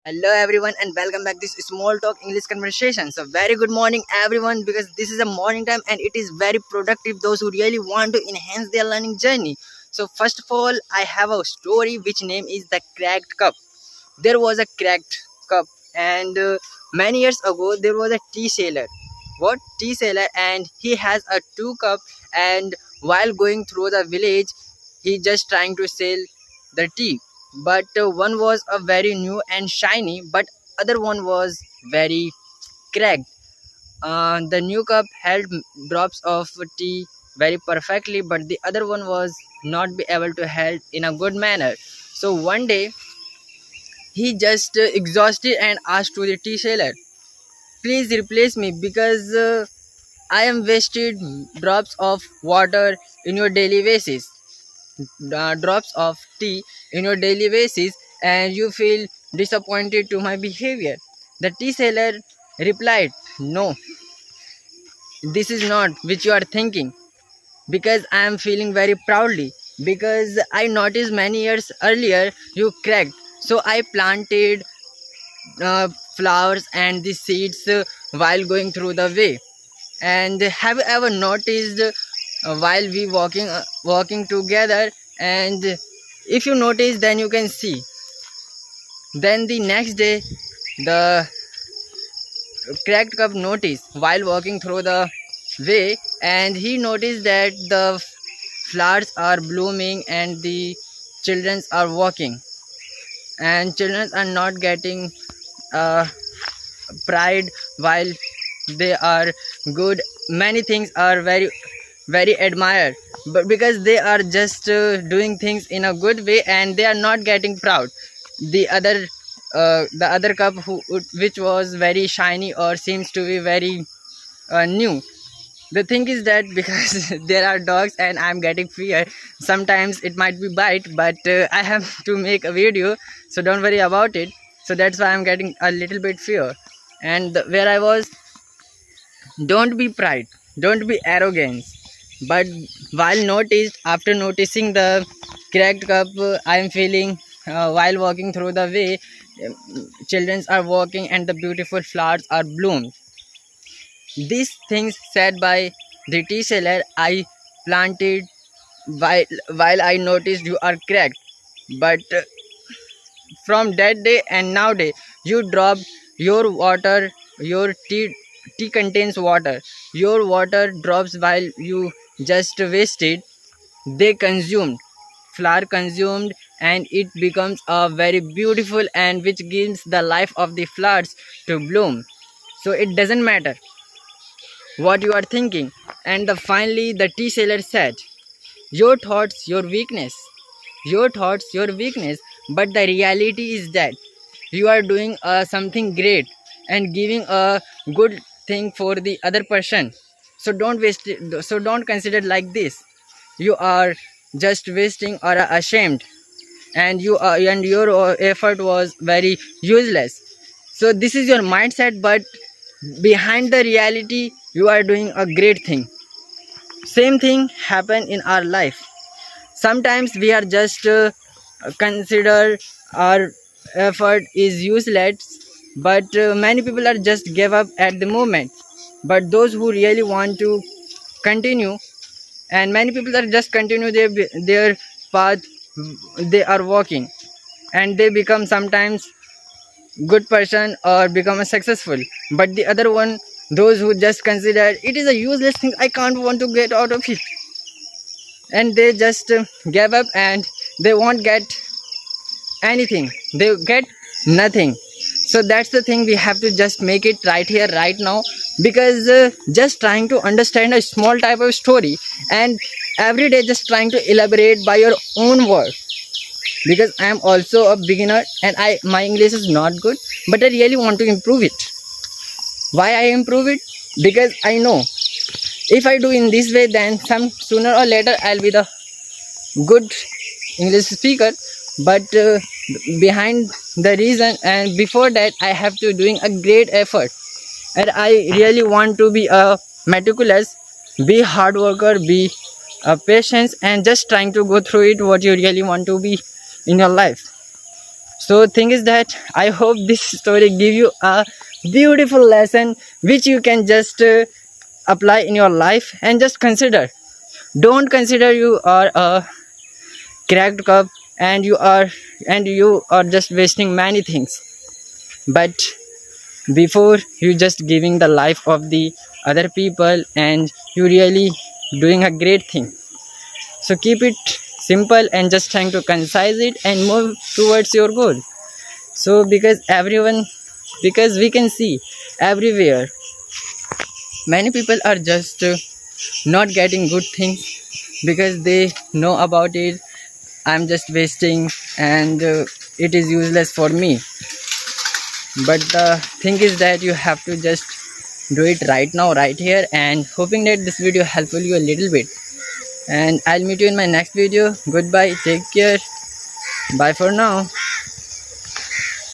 Hello everyone and welcome back to this small talk English conversation. So very good morning everyone, because this is a morning time and it is very productive those who really want to enhance their learning journey. So first of all, I have a story which name is the cracked cup. There was a cracked cup, and many years ago there was a tea seller. What tea seller? And he has a two cup, and while going through the village he just trying to sell the tea. But one was a very new and shiny, but other one was very cracked. The new cup held drops of tea very perfectly, but the other one was not be able to held in a good manner. So one day he just exhausted and asked to the tea seller, please replace me, because I am wasted drops of water in your daily basis, drops of tea in your daily basis, and you feel disappointed to my behavior. The tea seller replied, no, this is not which you are thinking, because I am feeling very proudly, because I noticed many years earlier you cracked, so I planted flowers and the seeds while going through the way. And have you ever noticed while we walking together, and if you notice then you can see, then the next day the cracked cup noticed while walking through the way, and he noticed that the flowers are blooming and the children are walking, and children are not getting uh, pride while they are good. Many things are very admired, but because they are just doing things in a good way and they are not getting proud. The other cup which was very shiny or seems to be very new. The thing is that because there are dogs and I'm getting fear, sometimes it might be bite, but I have to make a video, so don't worry about it. So that's why I'm getting a little bit fear. And where I was, don't be pride, don't be arrogance, but while noticed after noticing the cracked cup, I am feeling while walking through the way, children are walking and the beautiful flowers are bloomed. These things said by the tea seller I planted while I noticed you are cracked. But from that day and nowadays you drop your water, your tea contains water, your water drops while you just wasted, they consumed, flower consumed, and it becomes a very beautiful and which gives the life of the flowers to bloom. So it doesn't matter what you are thinking. And finally the tea seller said, your thoughts your weakness, your thoughts your weakness, but the reality is that you are doing something great and giving a good thing for the other person. So don't waste it, so don't consider like this, you are just wasting or ashamed, and your effort was very useless. So this is your mindset, but behind the reality you are doing a great thing. Same thing happen in our life. Sometimes we are just consider our effort is useless, but many people are just give up at the moment. But those who really want to continue, and many people are just continue their path they are walking, and they become sometimes good person or become a successful. But the other one, those who just consider it is a useless thing, I can't want to get out of it, and they just give up and they won't get anything, they get nothing. So that's the thing, we have to just make it right here right now, because just trying to understand a small type of story and every day just trying to elaborate by your own word, because I am also a beginner and my English is not good, but I really want to improve it. Why I improve it? Because I know if I do in this way, then some sooner or later I'll be the good English speaker. But behind the reason and before that I have to doing a great effort, and I really want to be a meticulous, be hard worker, be a patience, and just trying to go through it what you really want to be in your life. So thing is that I hope this story give you a beautiful lesson which you can just apply in your life. And just consider, don't consider you are a cracked cup and you are just wasting many things. But before you just giving the life of the other people, and you really doing a great thing. So keep it simple and just trying to concise it and move towards your goal. So because we can see everywhere many people are just not getting good things because they know about it. I'm just wasting, and it is useless for me. But the thing is that you have to just do it right now, right here. And hoping that this video helpful you a little bit, and I'll meet you in my next video. Goodbye, take care, bye for now.